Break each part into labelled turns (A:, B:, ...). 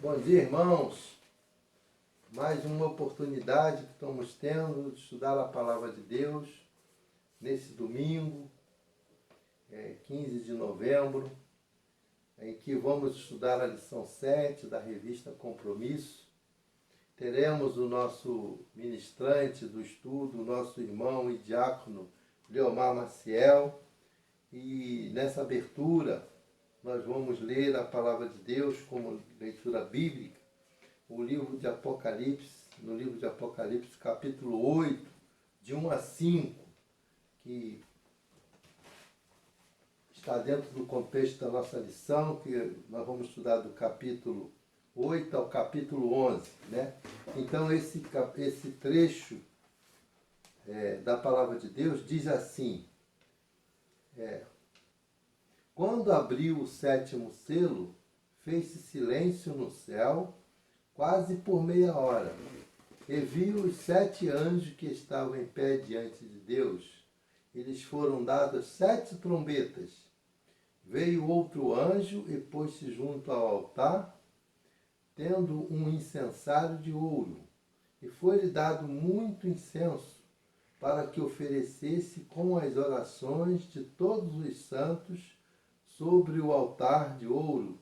A: Bom dia, irmãos. Mais uma oportunidade que estamos tendo de estudar a Palavra de Deus nesse domingo, 15 de novembro, em que vamos estudar a lição 7 da revista Compromisso. Teremos o nosso ministrante do estudo, o nosso irmão e diácono Leomar Maciel, e nessa abertura nós vamos ler a Palavra de Deus como leitura bíblica, o livro de Apocalipse, no livro de Apocalipse, capítulo 8, de 1 a 5, que está dentro do contexto da nossa lição, que nós vamos estudar do capítulo 8 ao capítulo 11, né? Então esse trecho da Palavra de Deus diz assim: quando abriu o 7º selo, fez-se silêncio no céu, quase por meia hora, e viu os 7 anjos que estavam em pé diante de Deus. Eles foram dadas 7 trombetas. Veio outro anjo e pôs-se junto ao altar, tendo um incensário de ouro, e foi-lhe dado muito incenso, para que oferecesse com as orações de todos os santos sobre o altar de ouro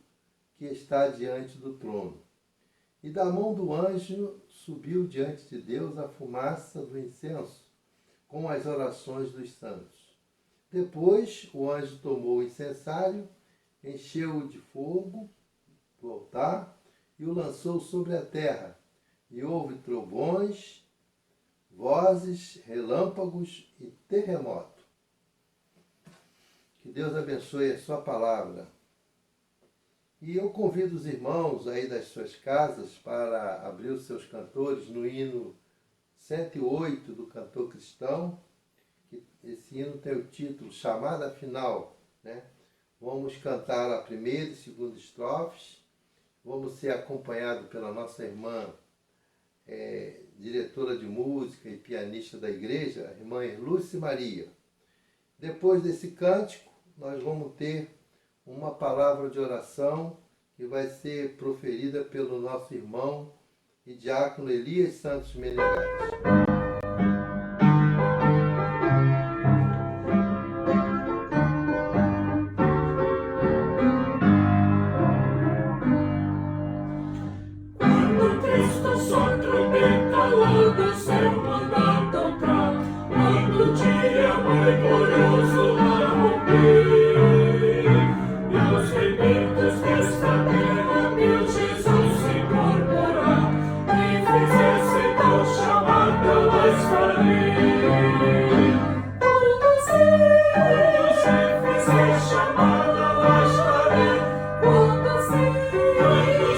A: que está diante do trono. E da mão do anjo subiu diante de Deus a fumaça do incenso, com as orações dos santos. Depois o anjo tomou o incensário, encheu-o de fogo do altar e o lançou sobre a terra. E houve trovões, vozes, relâmpagos e terremoto. Que Deus abençoe a sua palavra. E eu convido os irmãos aí das suas casas para abrir os seus cantores no hino 108 do Cantor Cristão. Esse hino tem o título Chamada Final, né? Vamos cantar a primeira e segunda estrofes. Vamos ser acompanhados pela nossa irmã, diretora de música e pianista da igreja, a irmã Lúcia Maria. Depois desse cântico, nós vamos ter uma palavra de oração que vai ser proferida pelo nosso irmão e diácono Elias Santos Menegas.
B: Quando Cristo sua trombeta lá do céu manda tocar, quando o dia mais glorioso lá romper, e aos remidos desta terra meu Jesus se incorporar, e fizesse tal chamada lá estarei. Quando se fizer chamada lá estarei. Quando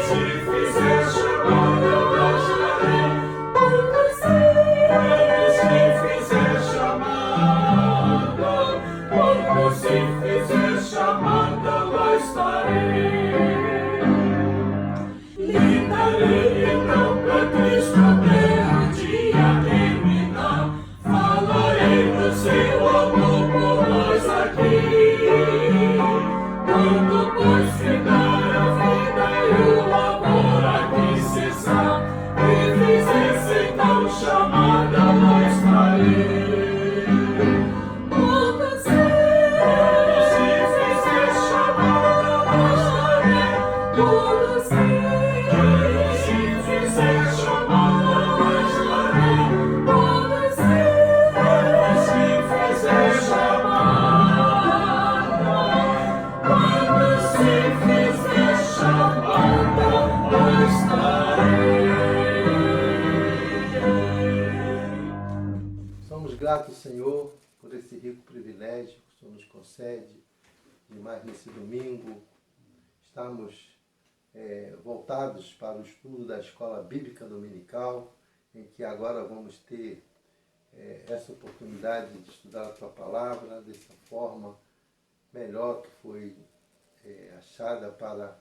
B: se fizer chamada lá estarei. Quando se fizer chamada, quando se fizer chamada lá estarei. Gritarei então pra Cristo até o dia terminar. Falarei do seu amor por nós aqui. Quando pois ficar a vida e o labor aqui cessar, e fizesse então chamada lá estarei. Quando se fizer chamada lá estarei. Quando se fizer chamada lá estarei. Quando se fizer chamada, quando se fizer chamada lá estarei.
A: Somos gratos, Senhor, por esse rico privilégio que o Senhor nos concede de mais nesse domingo. Estamos voltados para o estudo da Escola Bíblica Dominical, em que agora vamos ter essa oportunidade de estudar a Tua Palavra dessa forma melhor que foi achada para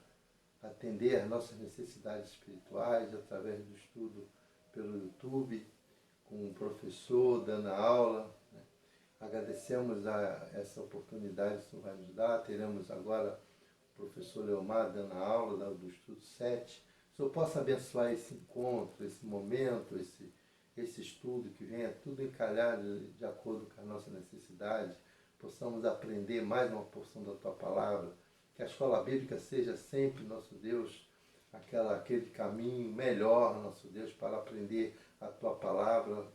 A: atender às nossas necessidades espirituais, através do estudo pelo YouTube, com o professor dando aula, né? Agradecemos a essa oportunidade que o Senhor vai nos dar. Teremos agora o professor Leomar dando aula do estudo 7, o Senhor possa abençoar esse encontro, esse momento, esse estudo, que venha tudo encalhado de acordo com a nossa necessidade, possamos aprender mais uma porção da Tua Palavra, que a escola bíblica seja sempre, nosso Deus, aquele caminho melhor, nosso Deus, para aprender a Tua Palavra,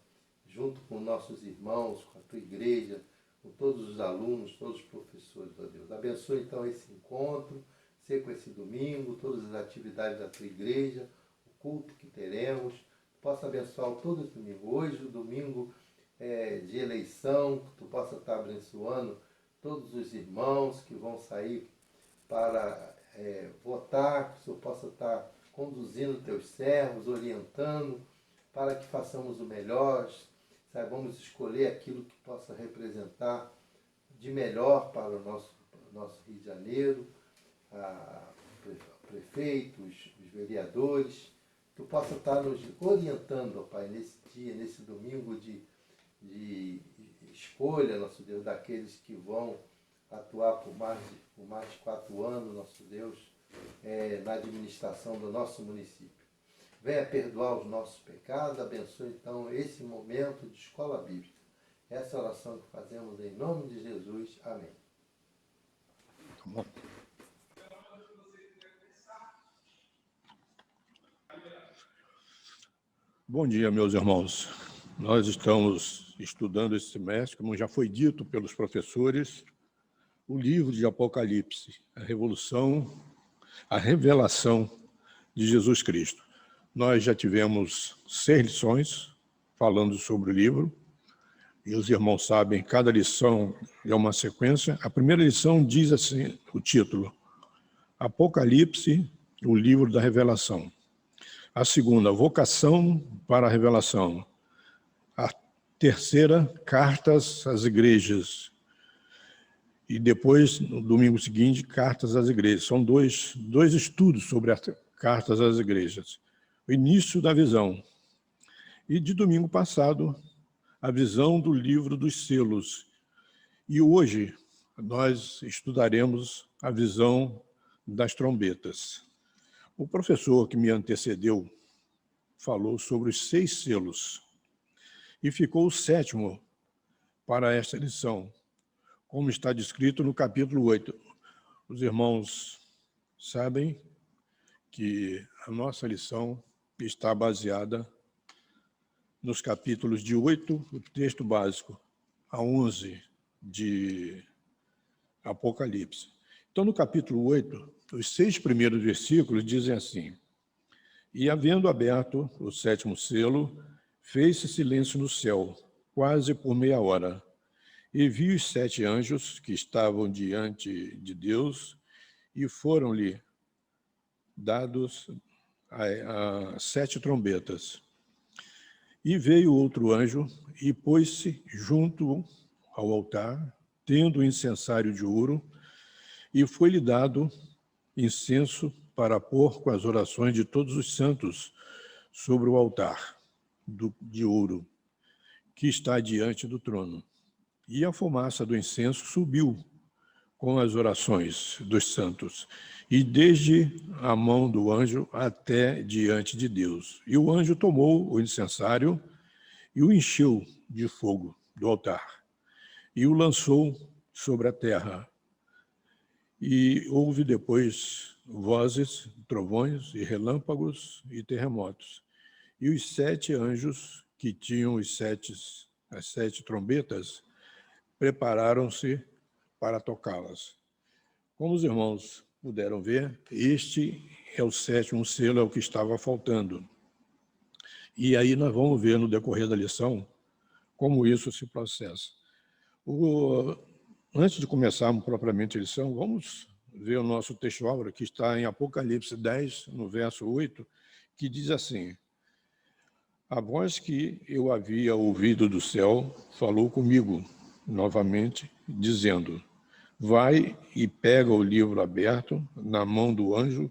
A: junto com nossos irmãos, com a Tua igreja, com todos os alunos, todos os professores, ó Deus. Abençoe então esse encontro, seja esse domingo, todas as atividades da Tua igreja, o culto que teremos. Possa abençoar todo esse domingo. Hoje, o domingo de eleição, que Tu possa estar abençoando todos os irmãos que vão sair para votar, que o Senhor possa estar conduzindo Teus servos, orientando, para que façamos o melhor, saibamos escolher aquilo que possa representar de melhor para o nosso Rio de Janeiro, prefeitos, os vereadores, que possa estar nos orientando, ó Pai, nesse dia, nesse domingo de escolha, nosso Deus, daqueles que vão atuar por mais de 4 anos, nosso Deus, na administração do nosso município. Venha perdoar os nossos pecados, abençoe então esse momento de escola bíblica. Essa oração que fazemos em nome de Jesus. Amém.
C: Tá bom. Bom dia, meus irmãos. Nós estamos estudando esse semestre, como já foi dito pelos professores, o livro de Apocalipse, a revelação de Jesus Cristo. Nós já tivemos 6 lições falando sobre o livro, e os irmãos sabem, cada lição é uma sequência. A primeira lição diz assim, o título, Apocalipse, o livro da revelação. A segunda, vocação para a revelação. A terceira, cartas às igrejas. E depois, no domingo seguinte, cartas às igrejas. São dois estudos sobre as cartas às igrejas. O início da visão. E de domingo passado, a visão do livro dos selos. E hoje, nós estudaremos a visão das trombetas. O professor que me antecedeu falou sobre os 6 selos e ficou o 7º para esta lição, como está descrito no capítulo 8. Os irmãos sabem que a nossa lição está baseada nos capítulos de 8, o texto básico, a 11 de Apocalipse. Então, no capítulo 8, os 6 primeiros versículos dizem assim, e havendo aberto o 7º selo, fez-se silêncio no céu, quase por meia hora, e vi os 7 anjos que estavam diante de Deus, e foram-lhe dados a 7 trombetas. E veio outro anjo, e pôs-se junto ao altar, tendo um incensário de ouro, e foi-lhe dado incenso para pôr com as orações de todos os santos sobre o altar de ouro, que está diante do trono. E a fumaça do incenso subiu com as orações dos santos, e desde a mão do anjo até diante de Deus. E o anjo tomou o incensário e o encheu de fogo do altar, e o lançou sobre a terra. E houve depois vozes, trovões e relâmpagos e terremotos. E os 7 anjos que tinham as 7 trombetas prepararam-se para tocá-las. Como os irmãos puderam ver, este é o 7º selo, é o que estava faltando. E aí nós vamos ver no decorrer da lição como isso se processa. Antes de começarmos propriamente a lição, vamos ver o nosso texto-aula, que está em Apocalipse 10, no verso 8, que diz assim, a voz que eu havia ouvido do céu falou comigo novamente, dizendo, vai e pega o livro aberto na mão do anjo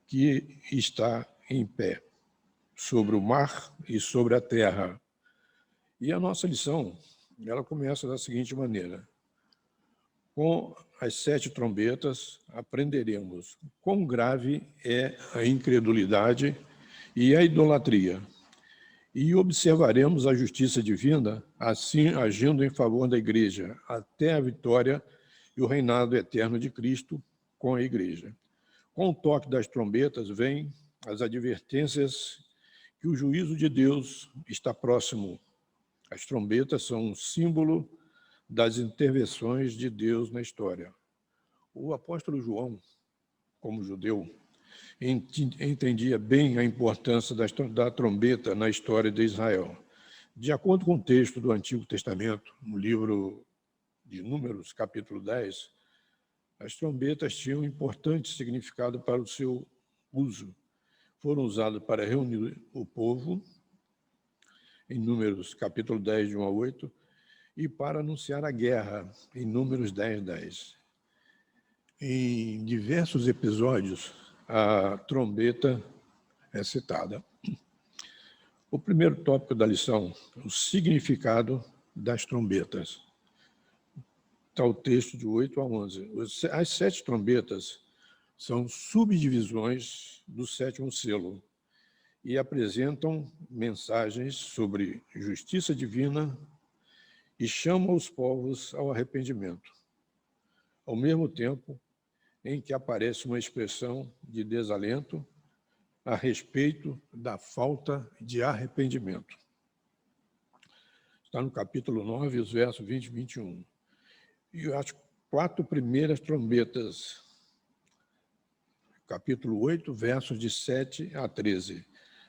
C: que está em pé, sobre o mar e sobre a terra. E a nossa lição, ela começa da seguinte maneira, Com as 7 trombetas, aprenderemos quão grave é a incredulidade e a idolatria, e observaremos a justiça divina, assim agindo em favor da Igreja, até a vitória e o reinado eterno de Cristo com a Igreja. Com o toque das trombetas vêm as advertências que o juízo de Deus está próximo. As trombetas são um símbolo das intervenções de Deus na história. O apóstolo João, como judeu, entendia bem a importância da trombeta na história de Israel. De acordo com o texto do Antigo Testamento, no livro de Números, capítulo 10, as trombetas tinham um importante significado para o seu uso. Foram usadas para reunir o povo, em Números, capítulo 10, de 1 a 8, e para anunciar a guerra, em Números 10, 10. Em diversos episódios, a trombeta é citada. O primeiro tópico da lição, o significado das trombetas. Está o texto de 8 a 11. As 7 trombetas são subdivisões do 7º selo e apresentam mensagens sobre justiça divina e chamam os povos ao arrependimento, ao mesmo tempo em que aparece uma expressão de desalento a respeito da falta de arrependimento. Está no capítulo 9, os versos 20 e 21. E as 4 primeiras trombetas, capítulo 8, versos de 7 a 13,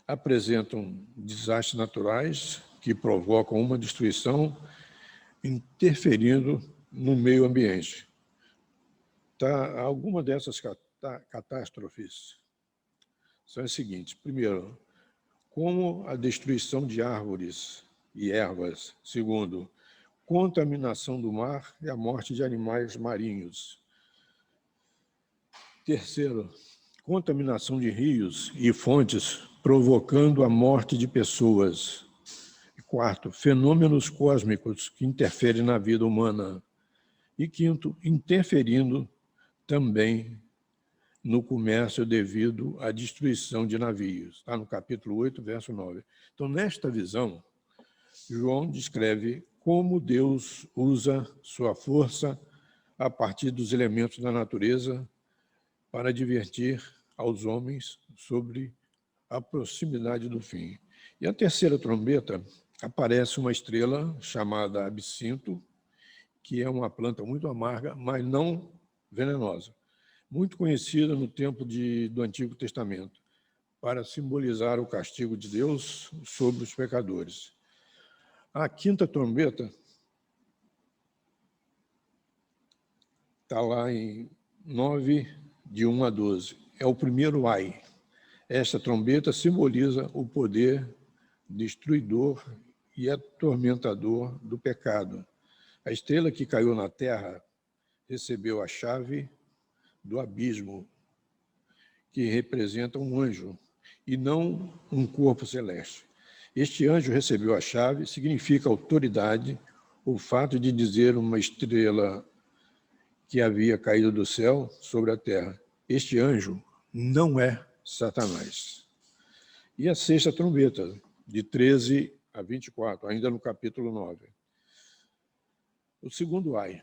C: apresentam desastres naturais que provocam uma destruição interferindo no meio ambiente. Algumas dessas catástrofes são as seguintes. Primeiro, como a destruição de árvores e ervas. Segundo, contaminação do mar e a morte de animais marinhos. Terceiro, contaminação de rios e fontes, provocando a morte de pessoas. Quarto, fenômenos cósmicos que interferem na vida humana. E quinto, interferindo também no comércio devido à destruição de navios. Está no capítulo 8, verso 9. Então, nesta visão, João descreve como Deus usa sua força a partir dos elementos da natureza para advertir aos homens sobre a proximidade do fim. E a terceira trombeta aparece uma estrela chamada absinto, que é uma planta muito amarga, mas não venenosa, muito conhecida no tempo do Antigo Testamento, para simbolizar o castigo de Deus sobre os pecadores. A quinta trombeta está lá em 9, de 1 a 12. É o primeiro ai. Esta trombeta simboliza o poder destruidor e atormentador do pecado. A estrela que caiu na terra recebeu a chave do abismo, que representa um anjo, e não um corpo celeste. Este anjo recebeu a chave, significa autoridade, o fato de dizer uma estrela que havia caído do céu sobre a terra. Este anjo não é Satanás. E a sexta trombeta, de 13 a 24, ainda no capítulo 9. O segundo ai,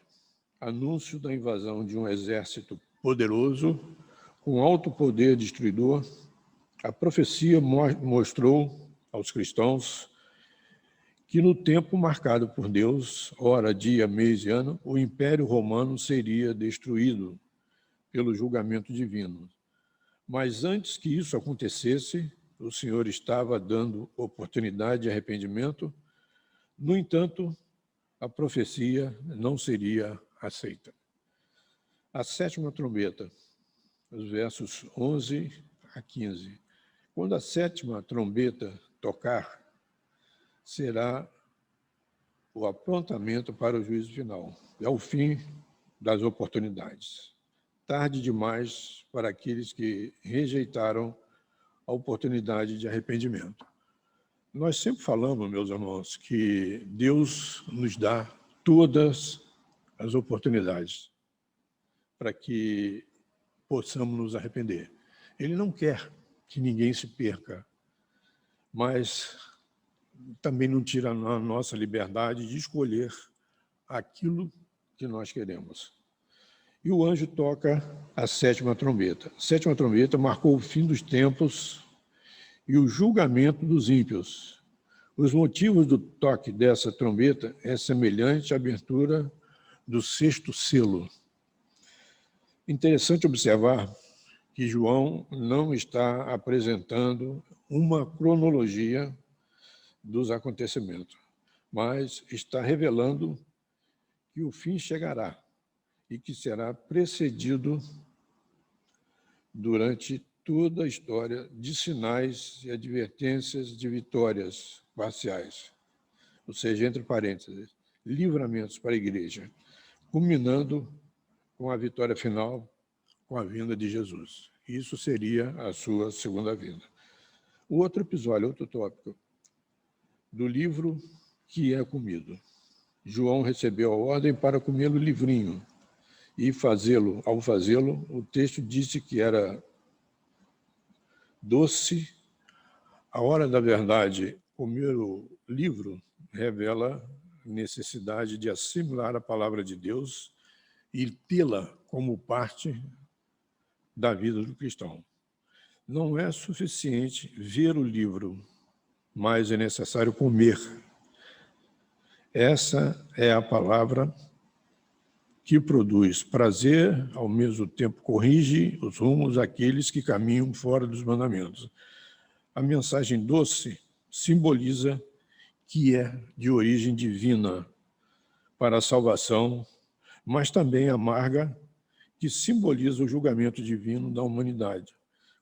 C: anúncio da invasão de um exército poderoso, com alto poder destruidor. A profecia mostrou aos cristãos que no tempo marcado por Deus, hora, dia, mês e ano, o Império Romano seria destruído pelo julgamento divino. Mas antes que isso acontecesse, o Senhor estava dando oportunidade de arrependimento. No entanto, a profecia não seria aceita. A sétima trombeta, os versos 11 a 15. Quando a sétima trombeta tocar, será o aprontamento para o juízo final. É o fim das oportunidades. Tarde demais para aqueles que rejeitaram a oportunidade de arrependimento. Nós sempre falamos, meus irmãos, que Deus nos dá todas as oportunidades para que possamos nos arrepender. Ele não quer que ninguém se perca, mas também não tira a nossa liberdade de escolher aquilo que nós queremos. E o anjo toca a sétima trombeta. A sétima trombeta marcou o fim dos tempos e o julgamento dos ímpios. Os motivos do toque dessa trombeta é semelhante à abertura do sexto selo. Interessante observar que João não está apresentando uma cronologia dos acontecimentos, mas está revelando que o fim chegará e que será precedido durante toda a história de sinais e advertências de vitórias parciais, ou seja, entre parênteses, livramentos para a igreja, culminando com a vitória final, com a vinda de Jesus. Isso seria a sua segunda vinda. O outro episódio, outro tópico, do livro que é comido. João recebeu a ordem para comer o livrinho e ao fazê-lo, o texto disse que era doce. A hora da verdade, comer o livro revela a necessidade de assimilar a palavra de Deus e tê-la como parte da vida do cristão. Não é suficiente ver o livro, mas é necessário comer. Essa é a palavra que produz prazer, ao mesmo tempo corrige os rumos daqueles que caminham fora dos mandamentos. A mensagem doce simboliza que é de origem divina para a salvação, mas também amarga, que simboliza o julgamento divino da humanidade,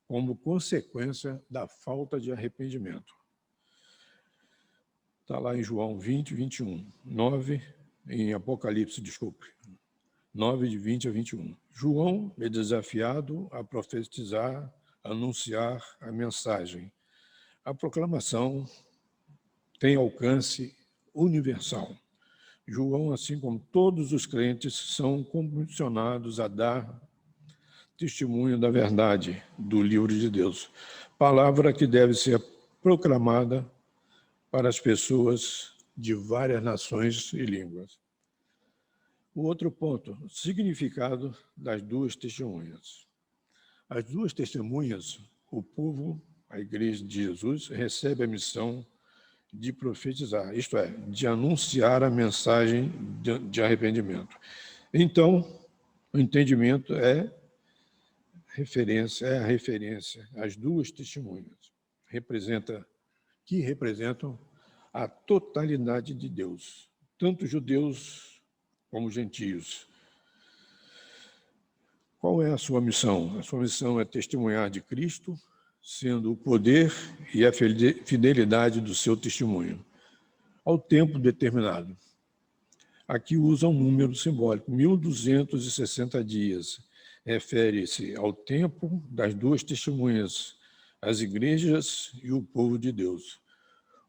C: como consequência da falta de arrependimento. Está lá em João 20, 21, 9, em Apocalipse, 9, de 20 a 21. João é desafiado a profetizar, anunciar a mensagem. A proclamação tem alcance universal. João, assim como todos os crentes, são comissionados a dar testemunho da verdade do livro de Deus, palavra que deve ser proclamada para as pessoas de várias nações e línguas. O outro ponto, significado das duas testemunhas. As duas testemunhas, o povo, a igreja de Jesus, recebe a missão de profetizar, isto é, de anunciar a mensagem de arrependimento. Então, o entendimento é a referência às duas testemunhas, que representam a totalidade de Deus, tanto judeus como gentios. Qual é a sua missão? A sua missão é testemunhar de Cristo, sendo o poder e a fidelidade do seu testemunho, ao tempo determinado. Aqui usa um número simbólico, 1260 dias. Refere-se ao tempo das duas testemunhas, as igrejas e o povo de Deus.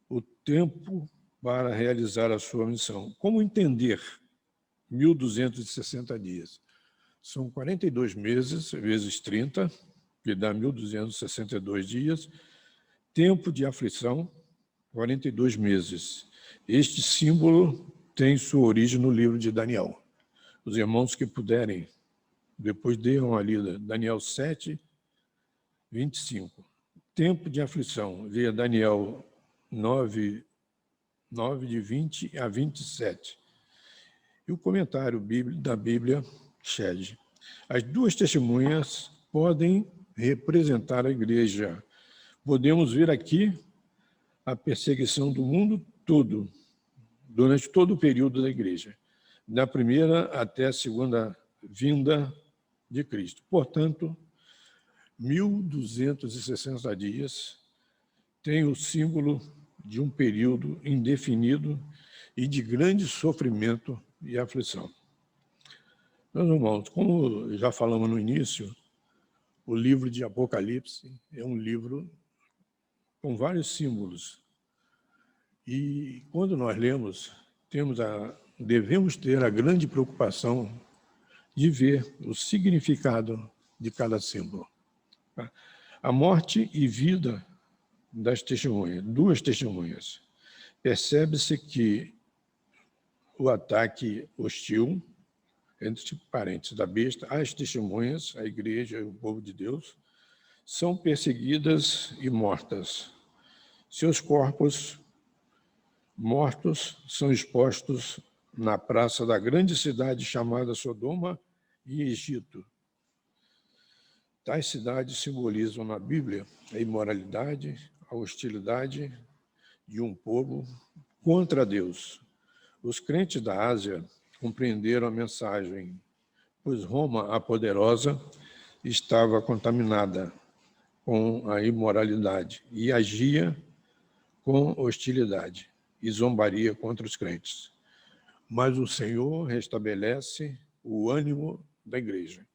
C: O tempo para realizar a sua missão. Como entender 1260 dias? São 42 meses, vezes 30, que dá 1262 dias. Tempo de aflição, 42 meses. Este símbolo tem sua origem no livro de Daniel. Os irmãos que puderem, depois dêem uma lida, Daniel 7, 25. Tempo de aflição, leia Daniel 9, de 20 a 27. E o comentário da Bíblia, Shed. As duas testemunhas podem representar a igreja. Podemos ver aqui a perseguição do mundo todo, durante todo o período da igreja, da primeira até a segunda vinda de Cristo. Portanto, 1260 dias tem o símbolo de um período indefinido e de grande sofrimento e aflição. Meus irmãos, como já falamos no início, o livro de Apocalipse é um livro com vários símbolos. E quando nós lemos, temos a devemos ter a grande preocupação de ver o significado de cada símbolo. A morte e vida das testemunhas, duas testemunhas. Percebe-se que o ataque hostil, entre parênteses, da besta, as testemunhas, a igreja e o povo de Deus, são perseguidas e mortas. Seus corpos mortos são expostos na praça da grande cidade chamada Sodoma e Egito. Tais cidades simbolizam na Bíblia a imoralidade, a hostilidade de um povo contra Deus. Os crentes da Ásia compreenderam a mensagem, pois Roma, a poderosa, estava contaminada com a imoralidade e agia com hostilidade e zombaria contra os crentes. Mas o Senhor restabelece o ânimo da igreja.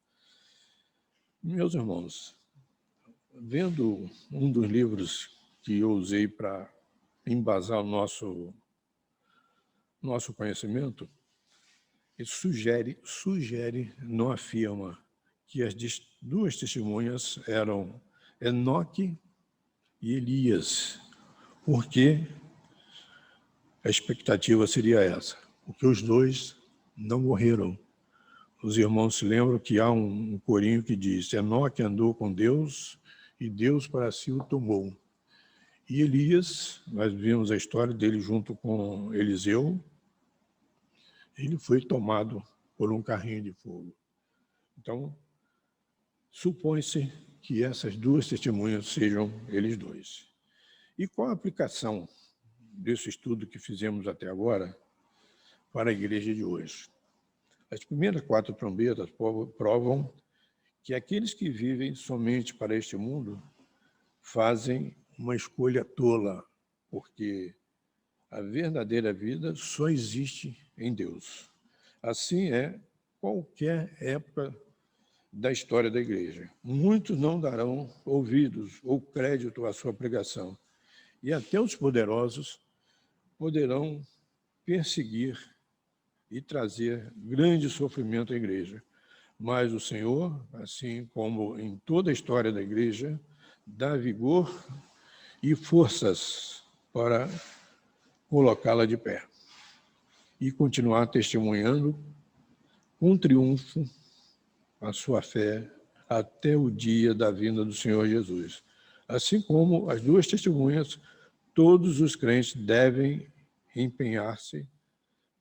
C: Meus irmãos, vendo um dos livros que eu usei para embasar o nosso conhecimento, ele sugere, não afirma, que as duas testemunhas eram Enoque e Elias, porque a expectativa seria essa, porque os dois não morreram. Os irmãos se lembram que há um corinho que diz: Enoque andou com Deus e Deus para si o tomou. E Elias, nós vimos a história dele junto com Eliseu, ele foi tomado por um carrinho de fogo. Então, supõe-se que essas duas testemunhas sejam eles dois. E qual a aplicação desse estudo que fizemos até agora para a igreja de hoje? As primeiras 4 trombetas provam que aqueles que vivem somente para este mundo fazem uma escolha tola, porque a verdadeira vida só existe em Deus. Assim é qualquer época da história da igreja. Muitos não darão ouvidos ou crédito à sua pregação, e até os poderosos poderão perseguir e trazer grande sofrimento à igreja. Mas o Senhor, assim como em toda a história da igreja, dá vigor e forças para colocá-la de pé e continuar testemunhando com triunfo a sua fé até o dia da vinda do Senhor Jesus. Assim como as duas testemunhas, todos os crentes devem empenhar-se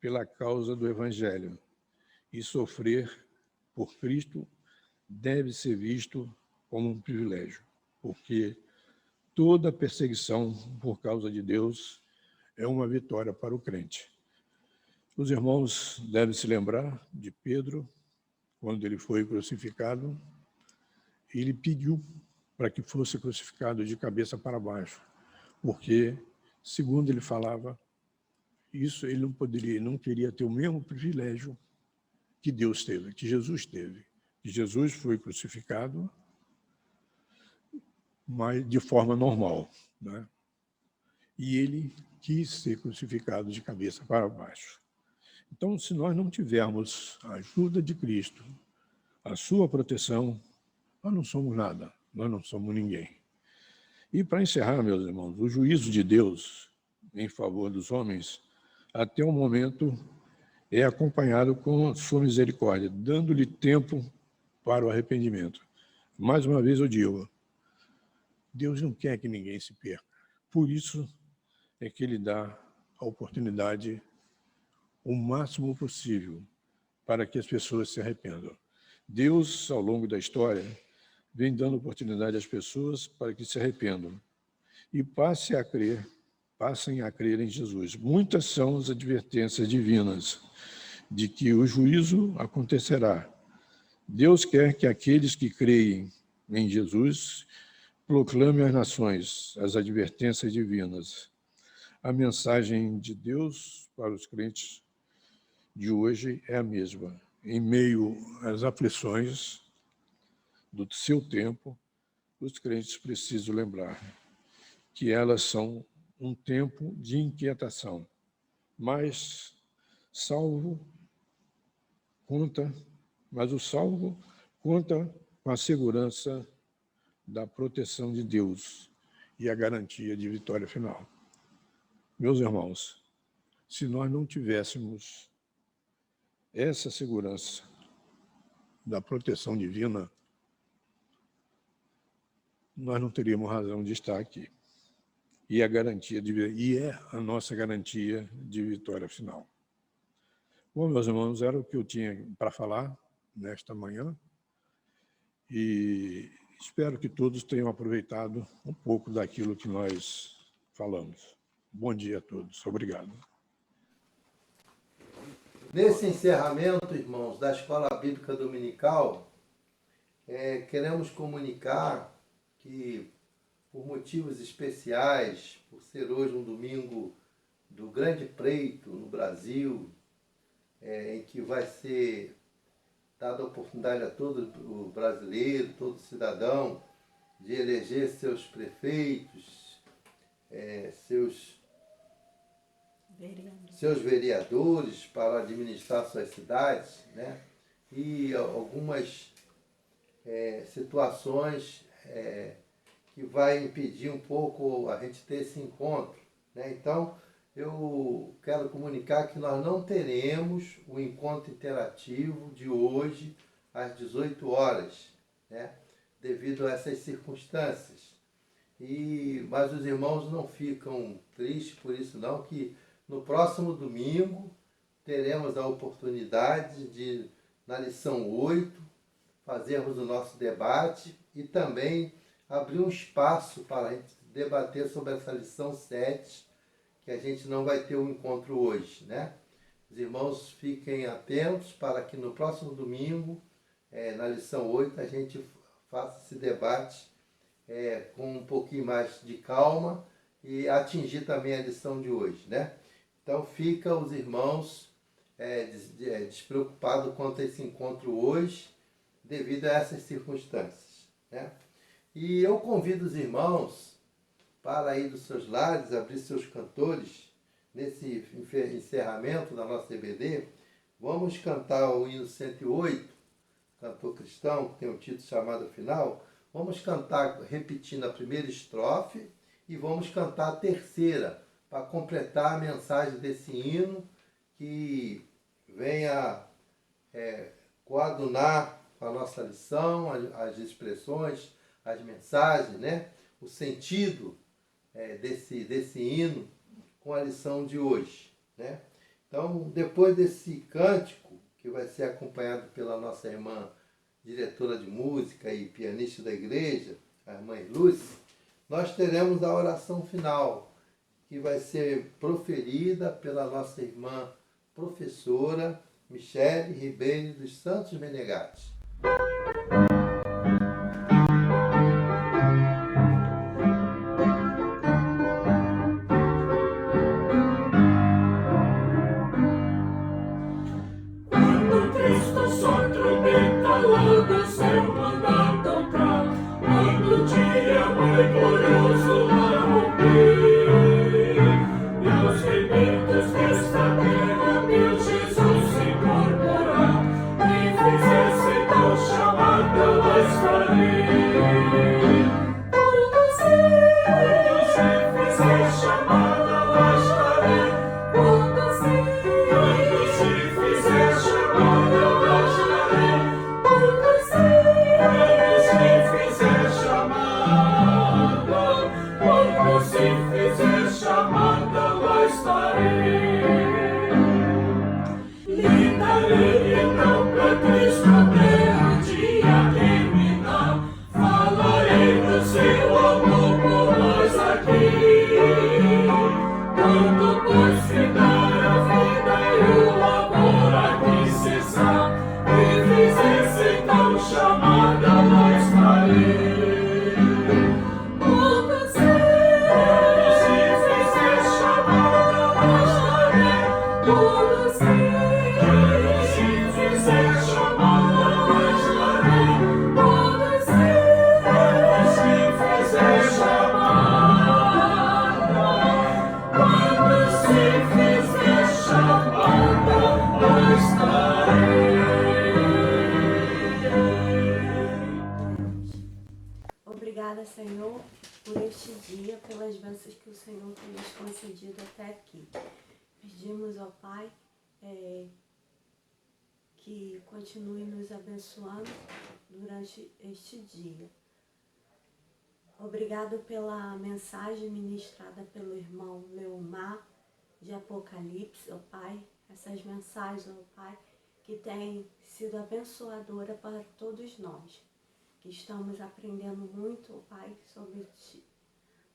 C: pela causa do Evangelho, e sofrer por Cristo deve ser visto como um privilégio, porque toda perseguição por causa de Deus é uma vitória para o crente. Os irmãos devem se lembrar de Pedro, quando ele foi crucificado, ele pediu para que fosse crucificado de cabeça para baixo, porque, segundo ele falava, isso ele não queria ter o mesmo privilégio que Deus teve, que Jesus teve. Que Jesus foi crucificado, mas de forma normal, né? E ele quis ser crucificado de cabeça para baixo. Então, se nós não tivermos a ajuda de Cristo, a sua proteção, nós não somos nada, nós não somos ninguém. E para encerrar, meus irmãos, o juízo de Deus em favor dos homens, até o momento, é acompanhado com sua misericórdia, dando-lhe tempo para o arrependimento. Mais uma vez eu digo, Deus não quer que ninguém se perca. Por isso é que Ele dá a oportunidade o máximo possível para que as pessoas se arrependam. Deus, ao longo da história, vem dando oportunidade às pessoas para que se arrependam e passem a crer em Jesus. Muitas são as advertências divinas de que o juízo acontecerá. Deus quer que aqueles que creem em Jesus proclamem às nações as advertências divinas. A mensagem de Deus para os crentes de hoje é a mesma. Em meio às aflições do seu tempo, os crentes precisam lembrar que elas são um tempo de inquietação, mas salvo conta, mas o salvo conta com a segurança da proteção de Deus e a garantia de vitória final. Meus irmãos, se nós não tivéssemos essa segurança da proteção divina, nós não teríamos razão de estar aqui. E é a nossa garantia de vitória final. Bom, meus irmãos, era o que eu tinha para falar nesta manhã. E espero que todos tenham aproveitado um pouco daquilo que nós falamos. Bom dia a todos. Obrigado.
A: Nesse encerramento, irmãos, da Escola Bíblica Dominical, queremos comunicar que, por motivos especiais, por ser hoje um domingo do Grande Preito no Brasil, em que vai ser dada a oportunidade a todo o brasileiro, todo cidadão, de eleger seus prefeitos, seus vereadores para administrar suas cidades, né? E algumas situações que vai impedir um pouco a gente ter esse encontro, né? Então, eu quero comunicar que nós não teremos o encontro interativo de hoje às 18 horas, né? Devido a essas circunstâncias. Mas os irmãos não ficam tristes por isso não, que no próximo domingo teremos a oportunidade de, na lição 8, fazermos o nosso debate e também abrir um espaço para a gente debater sobre essa lição 7, que a gente não vai ter um encontro hoje, né? Os irmãos fiquem atentos para que no próximo domingo, na lição 8, a gente faça esse debate com um pouquinho mais de calma e atingir também a lição de hoje, né? Então, fica os irmãos despreocupados quanto a esse encontro hoje, devido a essas circunstâncias, né? E eu convido os irmãos para ir dos seus lares, abrir seus cantores, nesse encerramento da nossa EBD. Vamos cantar o hino 108, cantor cristão, que tem um título chamado Final. Vamos cantar repetindo a primeira estrofe e vamos cantar a terceira, para completar a mensagem desse hino, que venha coadunar com a nossa lição, as expressões, as mensagens, né? O sentido desse hino com a lição de hoje, né? Então, depois desse cântico, que vai ser acompanhado pela nossa irmã diretora de música e pianista da igreja, a irmã Lúcia, nós teremos a oração final, que vai ser proferida pela nossa irmã professora Michele Ribeiro dos Santos Menegatti.
B: Glorioso lá romper, e aos remidos desta terra, meu Jesus se incorporar, e fizesse tal chamada, lá estarei. Quando se fizer chamada, lá estarei. Quando se fizer chamada, lá estarei. Quando se fizer chamada, quando se fizer chamada, lá estarei. Lidarei então pra Cristo até o dia terminar. Falarei do seu amor por nós aqui. Quando pois findar a vida e o amor aqui cessar, e fizesse então chamada, lá estarei. Quando se fizer chamada,
D: Obrigada, Senhor, por este dia, pelas bênçãos que o Senhor tem nos concedido até aqui. Pedimos ao Pai que continue nos abençoando durante este dia. Obrigado pela mensagem ministrada pelo irmão Leomar de Apocalipse, ó Pai. Essas mensagens, ó Pai, que têm sido abençoadora para todos nós, que estamos aprendendo muito, ó Pai, sobre Ti,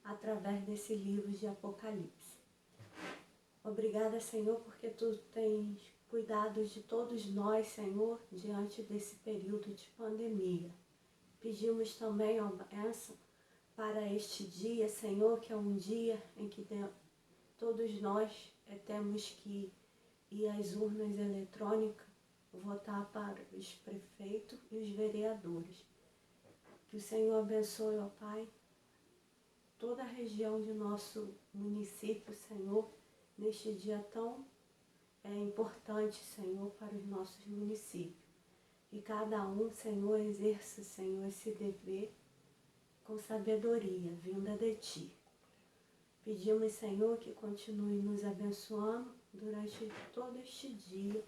D: através desse livro de Apocalipse. Obrigada, Senhor, porque Tu tens cuidado de todos nós, Senhor, diante desse período de pandemia. Pedimos também, ó bênção, para este dia, Senhor, que é um dia em que todos nós temos que ir às urnas eletrônicas, votar para os prefeitos e os vereadores. Que o Senhor abençoe, ó Pai, toda a região de nosso município, Senhor, neste dia tão importante, Senhor, para os nossos municípios. Que cada um, Senhor, exerça, Senhor, esse dever com sabedoria, vinda de Ti. Pedimos, Senhor, que continue nos abençoando durante todo este dia.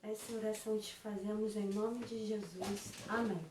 D: Essa oração te fazemos em nome de Jesus. Amém.